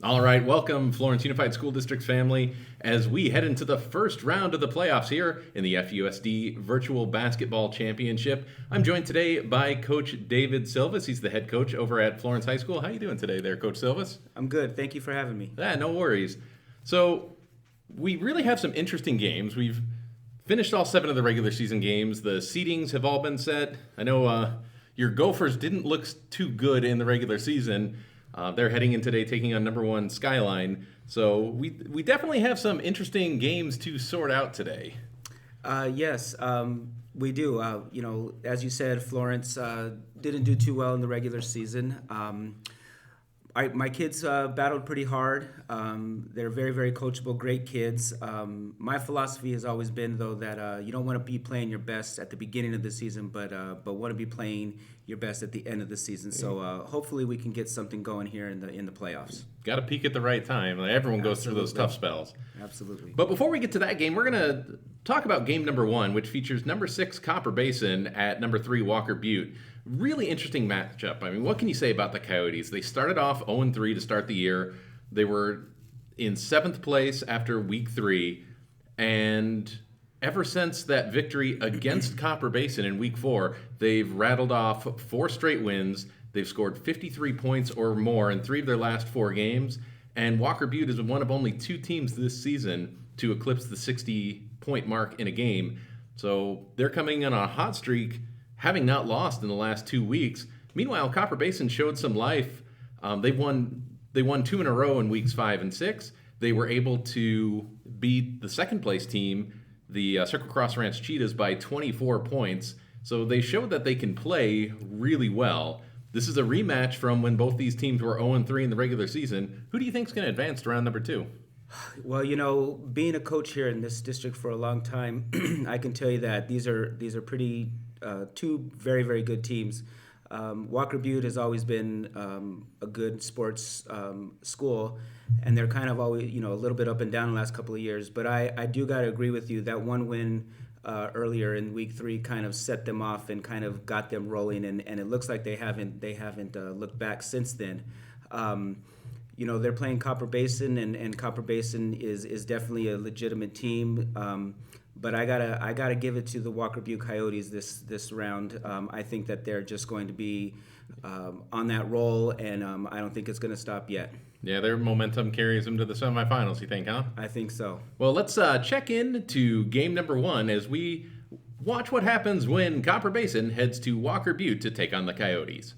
All right, welcome, Florence Unified School District family, as we head into the first round of the playoffs here in the FUSD Virtual Basketball Championship. I'm joined today by Coach David Silvas. He's the head coach over at Florence High School. How you doing today there, Coach Silvas? I'm good. Thank you for having me. Yeah, no worries. So we really have some interesting games. We've finished all 7 of the regular season games. The seedings have all been set. I know your Gophers didn't look too good in the regular season. They're heading in today taking on number 1 Skyline. So we definitely have some interesting games to sort out today. Yes, we do. As you said, Florence didn't do too well in the regular season. My kids battled pretty hard. They're very, very coachable, great kids. My philosophy has always been, though, that you don't want to be playing your best at the beginning of the season, but want to be playing your best at the end of the season. So hopefully we can get something going here in the playoffs. Got to peak at the right time. Everyone goes through those tough spells. Absolutely. But before we get to that game, we're going to talk about game number 1, which features number 6 Copper Basin at number 3 Walker Butte. Really interesting matchup. I mean, what can you say about the Coyotes? They started off 0-3 to start the year. They were in 7th place after week 3, and ever since that victory against Copper Basin in week 4, they've rattled off 4 straight wins. They've scored 53 points or more in 3 of their last 4 games, and Walker Butte is one of only 2 teams this season to eclipse the 60-point mark in a game. So they're coming in on a hot streak, having not lost in the last 2 weeks. Meanwhile, Copper Basin showed some life. They won 2 in a row in weeks 5 and 6. They were able to beat the second place team, the Circle Cross Ranch Cheetahs, by 24 points. So they showed that they can play really well. This is a rematch from when both these teams were 0-3 in the regular season. Who do you think is going to advance to round number 2? Well, being a coach here in this district for a long time, I can tell you that these are pretty 2 very, very good teams. Walker Butte has always been a good sports school, and they're kind of always, a little bit up and down the last couple of years. But I do got to agree with you that one win earlier in week 3 kind of set them off and kind of got them rolling, and it looks like they haven't looked back since then. They're playing Copper Basin, and Copper Basin is definitely a legitimate team. But I gotta give it to the Walker Butte Coyotes this round. I think that they're just going to be on that roll, and I don't think it's going to stop yet. Yeah, their momentum carries them to the semifinals, you think, huh? I think so. Well, let's check in to game number 1 as we watch what happens when Copper Basin heads to Walker Butte to take on the Coyotes.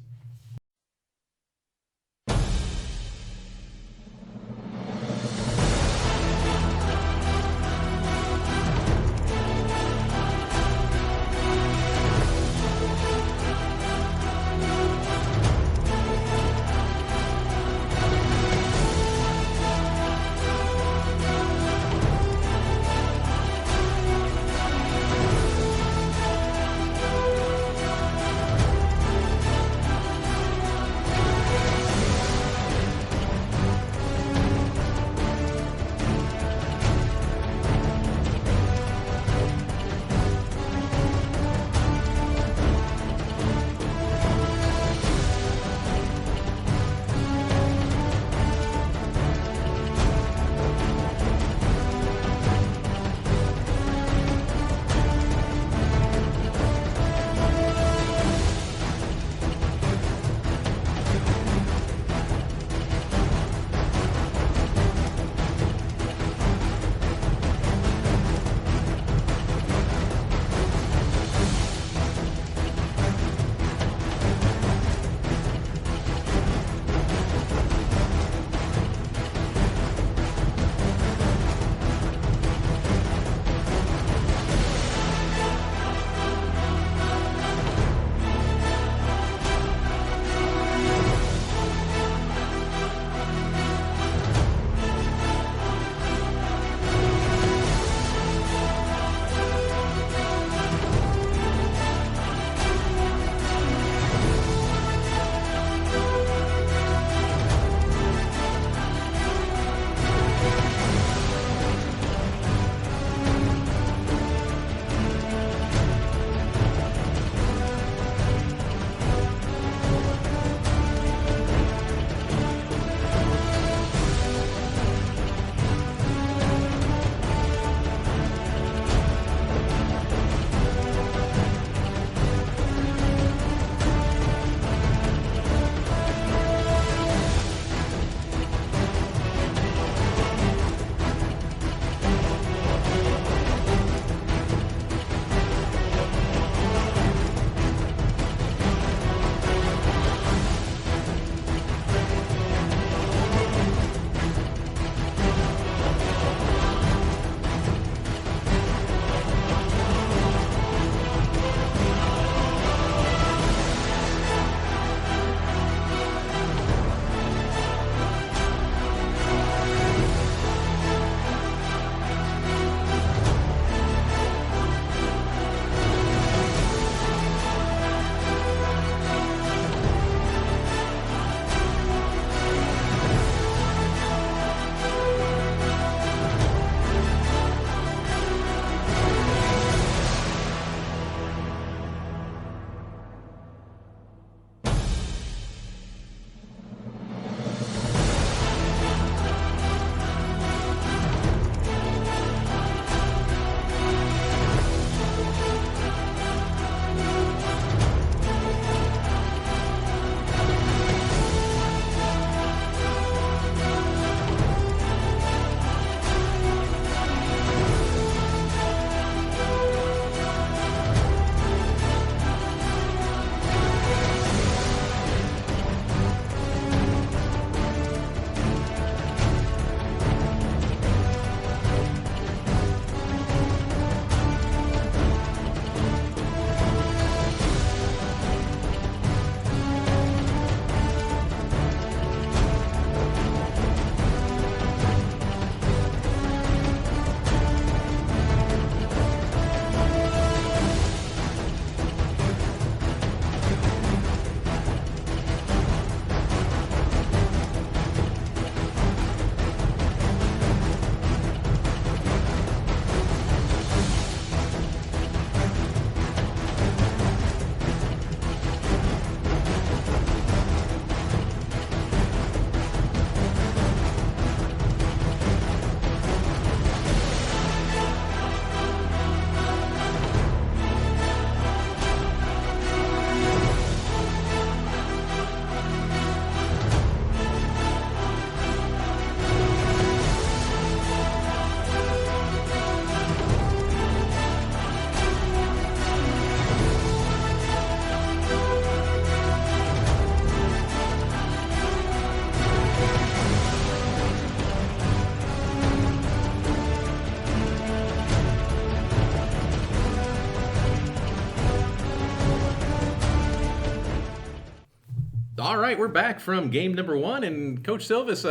All right, we're back from game number one, and Coach Silvis,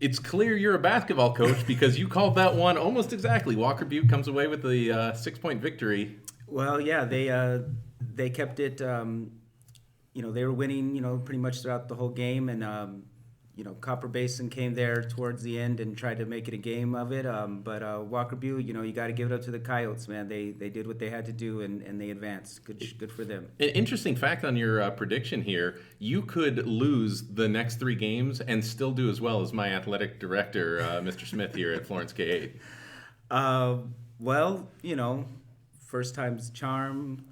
it's clear you're a basketball coach because you called that one almost exactly. Walker Butte comes away with the 6-point victory. Well, yeah, they kept it. They were winning. Pretty much throughout the whole game, and Copper Basin came there towards the end and tried to make it a game of it. But Walker Butte, you got to give it up to the Coyotes, man. They did what they had to do, and they advanced. Good for them. An interesting fact on your prediction here: you could lose the next 3 games and still do as well as my athletic director, Mr. Smith here at Florence K8. Well, first time's charm.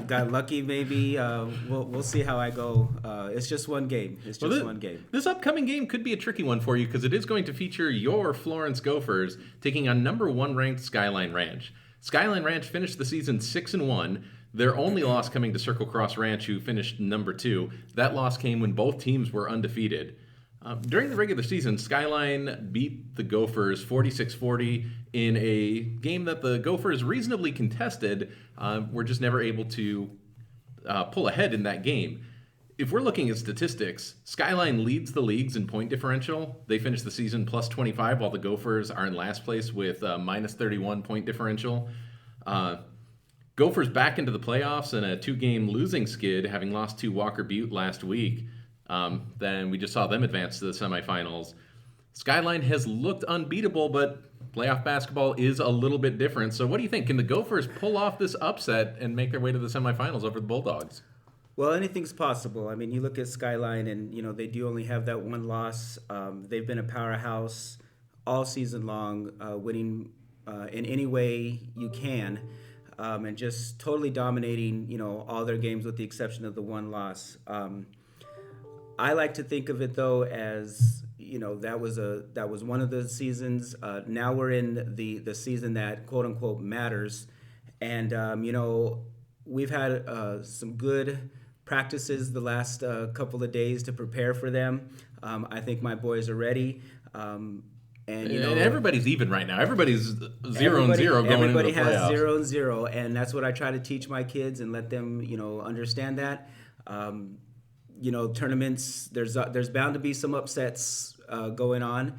Got lucky, maybe. We'll see how I go. It's just one game. One game. This upcoming game could be a tricky one for you because it is going to feature your Florence Gophers taking on number 1 ranked Skyline Ranch. Skyline Ranch finished the season 6-1. Their only loss coming to Circle Cross Ranch, who finished number 2. That loss came when both teams were undefeated. During the regular season, Skyline beat the Gophers 46-40 in a game that the Gophers reasonably contested, were just never able to pull ahead in that game. If we're looking at statistics, Skyline leads the leagues in point differential. They finished the season plus 25, while the Gophers are in last place with minus 31 point differential. Gophers back into the playoffs in a 2-game losing skid, having lost to Walker Butte last week. Then we just saw them advance to the semifinals. Skyline has looked unbeatable, but playoff basketball is a little bit different. So what do you think? Can the Gophers pull off this upset and make their way to the semifinals over the Bulldogs? Well, anything's possible. I mean, you look at Skyline, and they do only have that one loss. They've been a powerhouse all season long, winning in any way you can, and just totally dominating all their games with the exception of the one loss. I like to think of it though as that was one of the seasons. Now we're in the season that quote unquote matters, and we've had some good practices the last couple of days to prepare for them. I think my boys are ready. And everybody's even right now. Everybody's 0-0 going into the playoffs. Everybody has 0-0, and that's what I try to teach my kids and let them understand that. Tournaments, there's bound to be some upsets going on.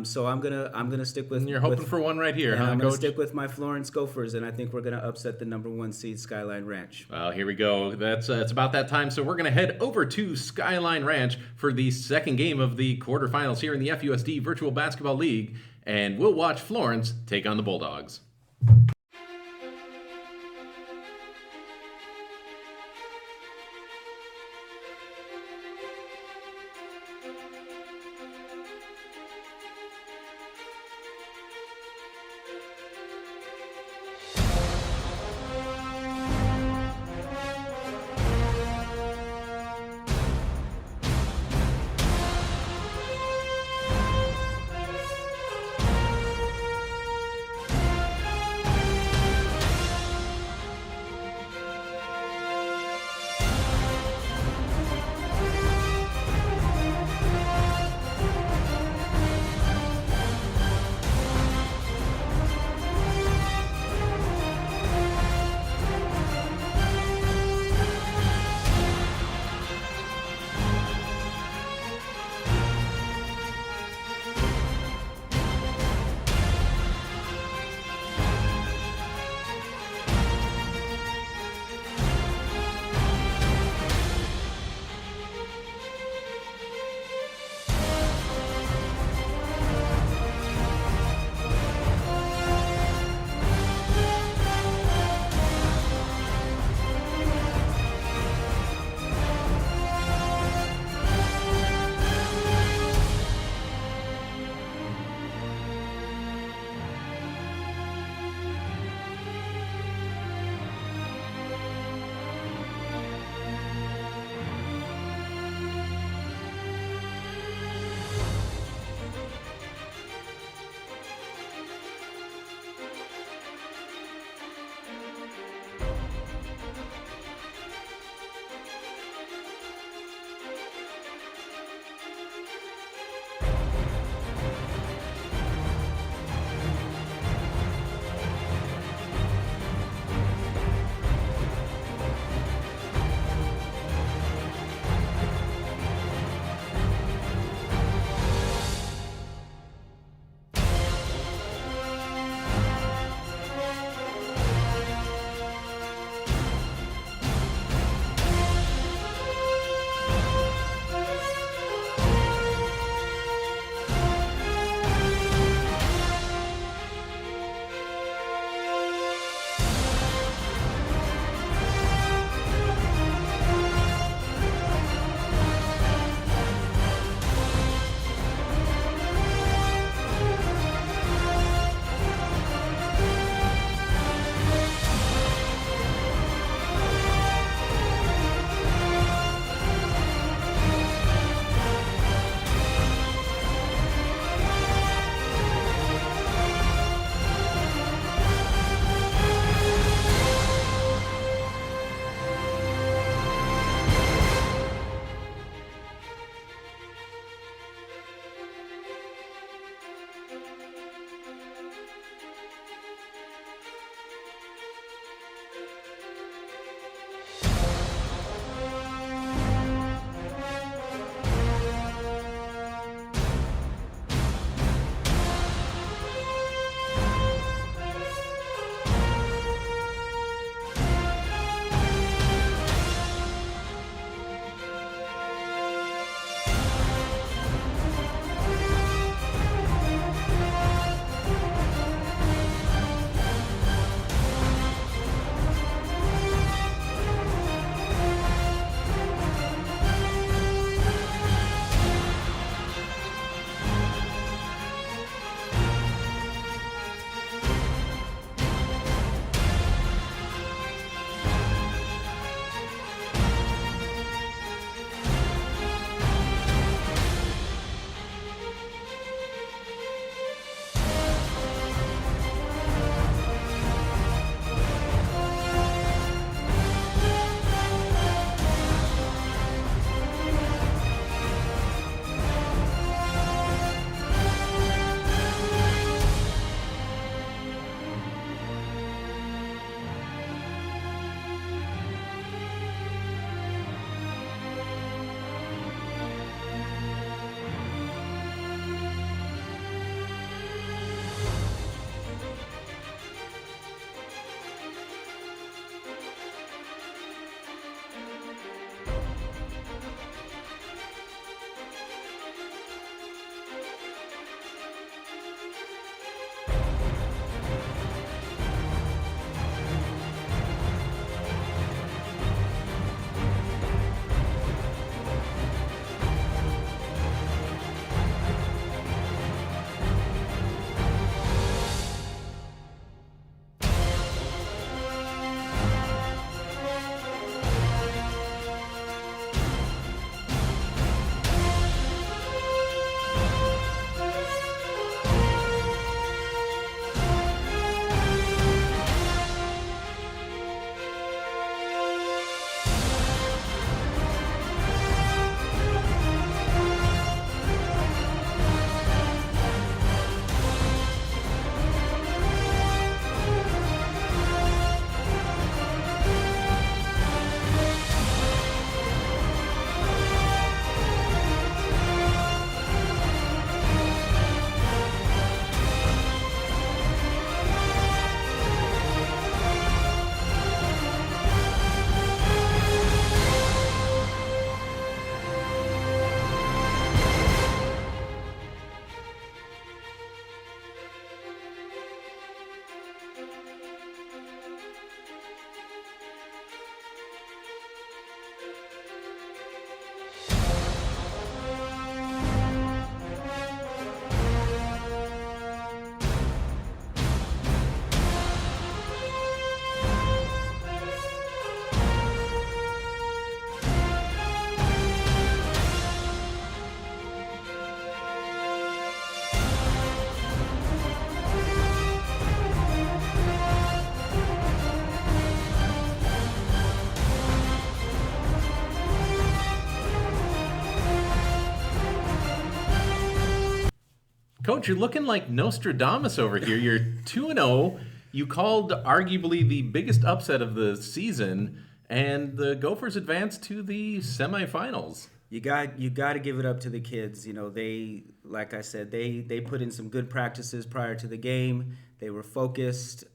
So I'm gonna stick with. And you're hoping for one right here, huh, I'm gonna Coach? stick with my Florence Gophers, and I think we're gonna upset the number 1 seed Skyline Ranch. Well, here we go. That's it's about that time. So we're gonna head over to Skyline Ranch for the second game of the quarterfinals here in the FUSD Virtual Basketball League, and we'll watch Florence take on the Bulldogs. Coach, you're looking like Nostradamus over here. You're 2-0. You called arguably the biggest upset of the season, and the Gophers advanced to the semifinals. You got to give it up to the kids. You know, they, like I said, they put in some good practices prior to the game. They were focused.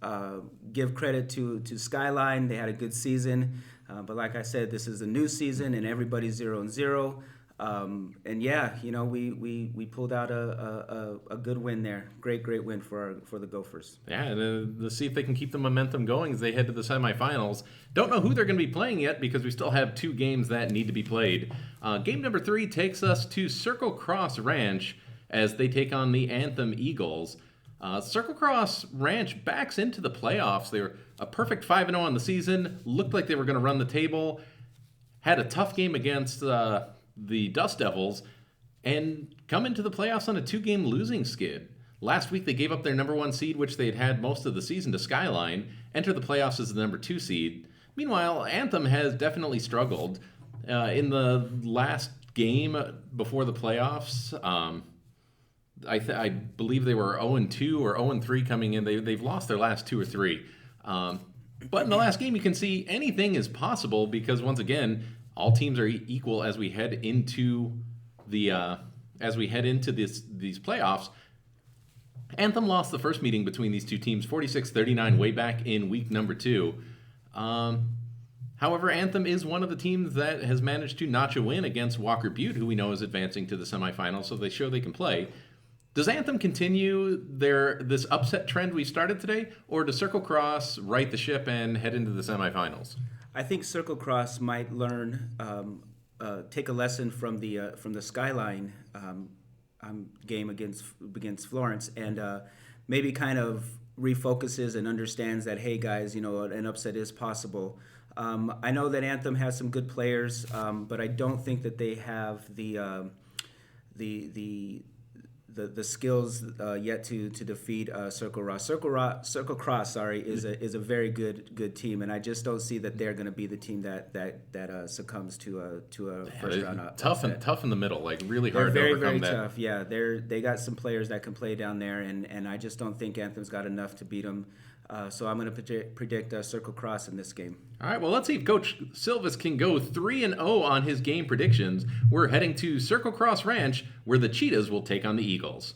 Give credit to Skyline. They had a good season. But like I said, this is a new season and everybody's 0-0. And yeah, you know, we pulled out a good win there. Great win for the Gophers. Yeah, and to see if they can keep the momentum going as they head to the semifinals. Don't know who they're going to be playing yet because we still have 2 games that need to be played. Game number 3 takes us to Circle Cross Ranch as they take on the Anthem Eagles. Circle Cross Ranch backs into the playoffs. They were a perfect 5-0 on the season. Looked like they were going to run the table. Had a tough game against the Dust Devils and come into the playoffs on a 2-game losing skid. Last week they gave up their number 1 seed, which they had most of the season, to Skyline, enter the playoffs as the number 2 seed. Meanwhile, Anthem has definitely struggled. In the last game before the playoffs, I believe they were 0-2 or 0-3 coming in. They've lost their last 2 or 3. But in the last game, you can see anything is possible because, once again, all teams are equal as we head into these playoffs. Anthem lost the first meeting between these two teams, 46-39, way back in week number 2. However, Anthem is one of the teams that has managed to notch a win against Walker Butte, who we know is advancing to the semifinals, so they show they can play. Does Anthem continue this upset trend we started today, or does Circle Cross right the ship and head into the semifinals? I think Circle Cross might learn, take a lesson from the Skyline game against Florence, and maybe kind of refocuses and understands that, hey guys, you know, an upset is possible. I know that Anthem has some good players, but I don't think that they have the skills yet to defeat Circle Cross. Sorry, is a very good team, and I just don't see that they're going to be the team that succumbs to a first round upset. Tough in the middle, like really They're hard very, to overcome very that. tough. Yeah, they got some players that can play down there, and I just don't think Anthem's got enough to beat them. So I'm going to predict Circle Cross in this game. All right, well, let's see if Coach Silvis can go 3-0 on his game predictions. We're heading to Circle Cross Ranch, where the Cheetahs will take on the Eagles.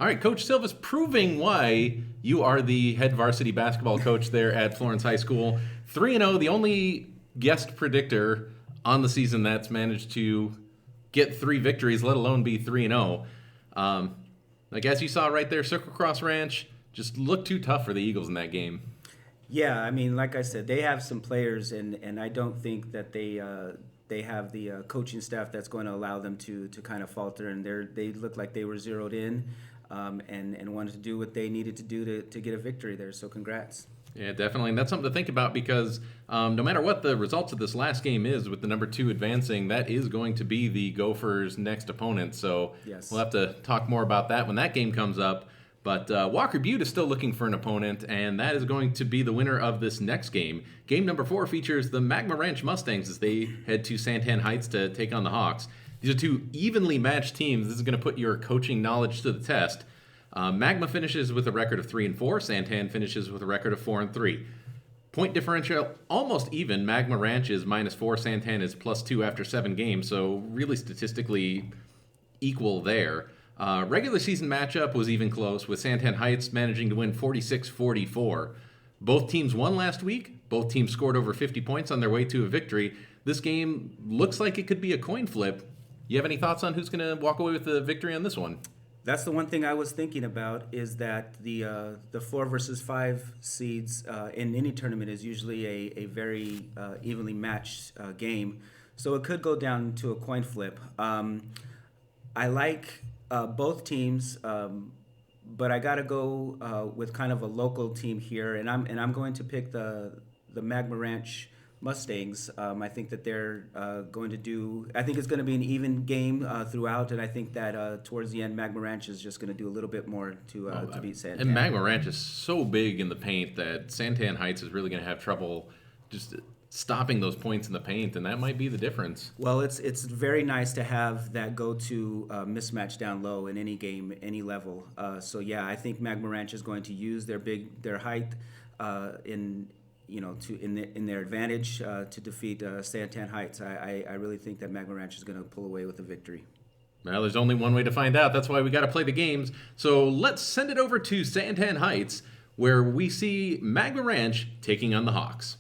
All right, Coach Silva's proving why you are the head varsity basketball coach there at Florence High School. 3-0, the only guest predictor on the season that's managed to get 3 victories, let alone be 3-0. Like as you saw right there, Circle Cross Ranch just looked too tough for the Eagles in that game. Yeah, I mean, like I said, they have some players, and I don't think that they have the coaching staff that's going to allow them to kind of falter. And they look like they were zeroed in, and wanted to do what they needed to do to get a victory there. So congrats. Yeah, definitely. And that's something to think about because no matter what the results of this last game is, with the number 2 advancing, that is going to be the Gophers' next opponent. So Yes. we'll have to talk more about that when that game comes up. But Walker Butte is still looking for an opponent, and that is going to be the winner of this next game. Game number 4 features the Magma Ranch Mustangs as they head to Santan Heights to take on the Hawks. These are 2 evenly matched teams. This is going to put your coaching knowledge to the test. Magma finishes with a record of 3-4. Santan finishes with a record of 4-3. Point differential almost even. Magma Ranch is -4. Santan is +2 after 7 games. So really statistically equal there. Regular season matchup was even close, with Santan Heights managing to win 46-44. Both teams won last week. Both teams scored over 50 points on their way to a victory. This game looks like it could be a coin flip. You have any thoughts on who's going to walk away with the victory on this one? That's the one thing I was thinking about, is that the 4 versus 5 seeds in any tournament is usually a very evenly matched game. So it could go down to a coin flip. I like both teams, but I got to go with kind of a local team here, and I'm going to pick the Magma Ranch Mustangs. I think that they're going to do. I think it's going to be an even game throughout, and I think that towards the end, Magma Ranch is just going to do a little bit more to beat Santan. And Magma Ranch is so big in the paint that Santan Heights is really going to have trouble just stopping those points in the paint, and that might be the difference. Well, it's very nice to have that go-to mismatch down low in any game, any level. So yeah, I think Magma Ranch is going to use their height in their advantage to defeat Santan Heights. I really think that Magma Ranch is going to pull away with the victory. Well, there's only one way to find out. That's why we got to play the games. So let's send it over to Santan Heights, where we see Magma Ranch taking on the Hawks.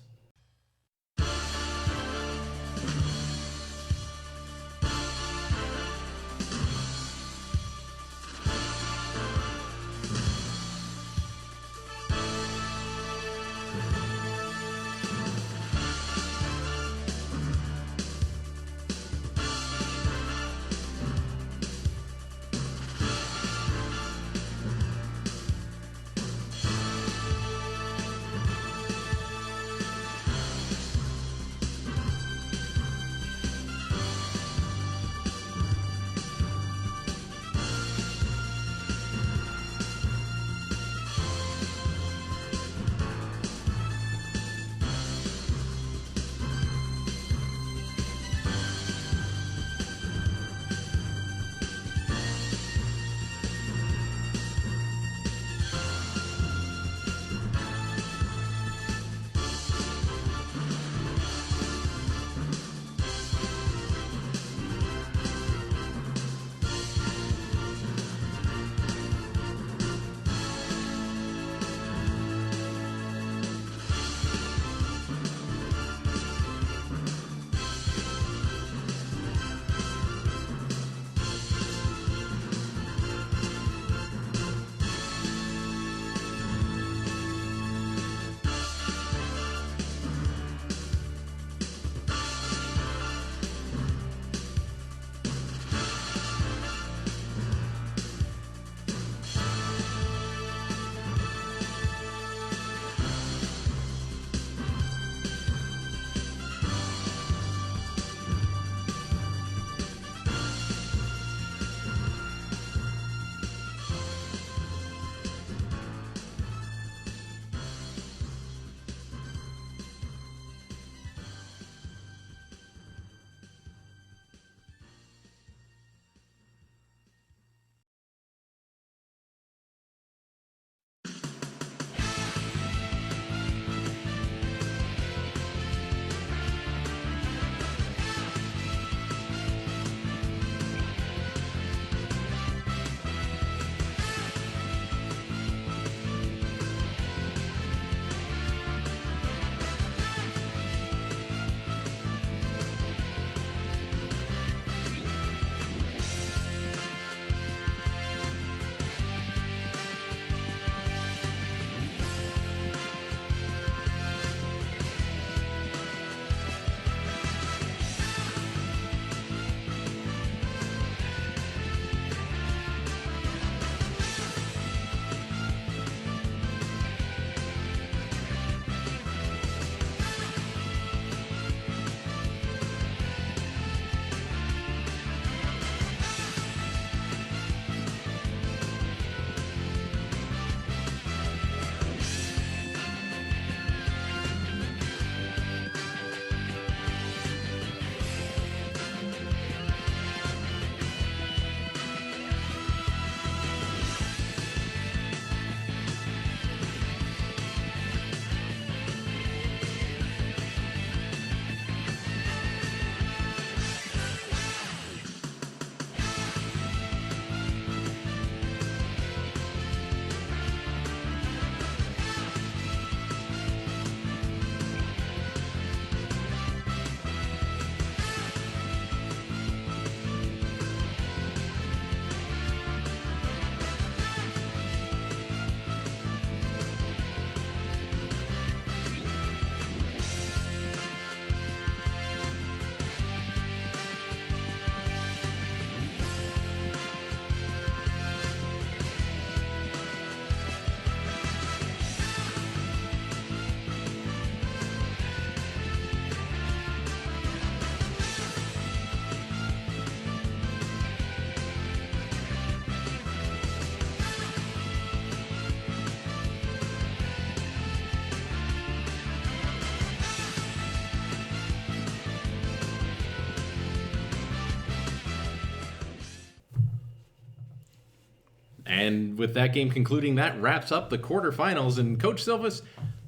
And with that game concluding, that wraps up the quarterfinals. And Coach Silvas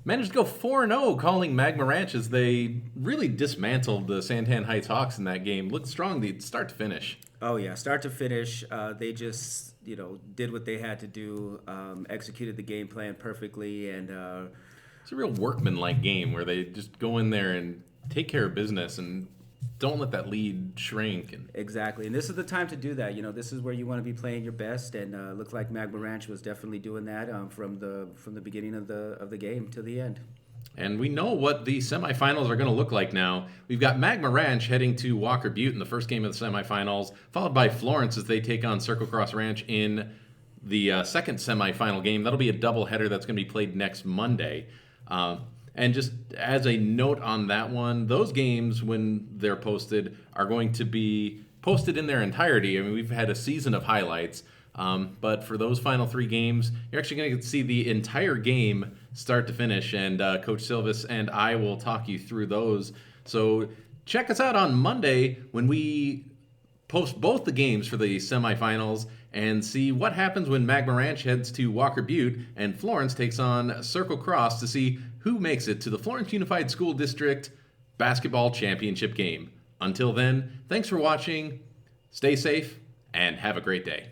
managed to go 4-0 calling Magma Ranch as they really dismantled the Santan Heights Hawks in that game. Looked strong the start to finish. Oh yeah, start to finish, they just did what they had to do, executed the game plan perfectly, and It's a real workman-like game where they just go in there and take care of business and don't let that lead shrink. And exactly. And this is the time to do that. This is where you want to be playing your best, and looked like Magma Ranch was definitely doing that from the beginning of the game to the end. And we know what the semifinals are going to look like now. We've got Magma Ranch heading to Walker Butte in the first game of the semifinals, followed by Florence as they take on Circle Cross Ranch in the second semifinal game. That'll be a doubleheader that's going to be played next Monday. And just as a note on that one, those games, when they're posted, are going to be posted in their entirety. I mean, we've had a season of highlights. But for those final 3 games, you're actually going to see the entire game start to finish, and Coach Silvas and I will talk you through those. So check us out on Monday when we post both the games for the semifinals and see what happens when Magma Ranch heads to Walker Butte and Florence takes on Circle Cross to see who makes it to the Florence Unified School District Basketball Championship game. Until then, thanks for watching, stay safe, and have a great day.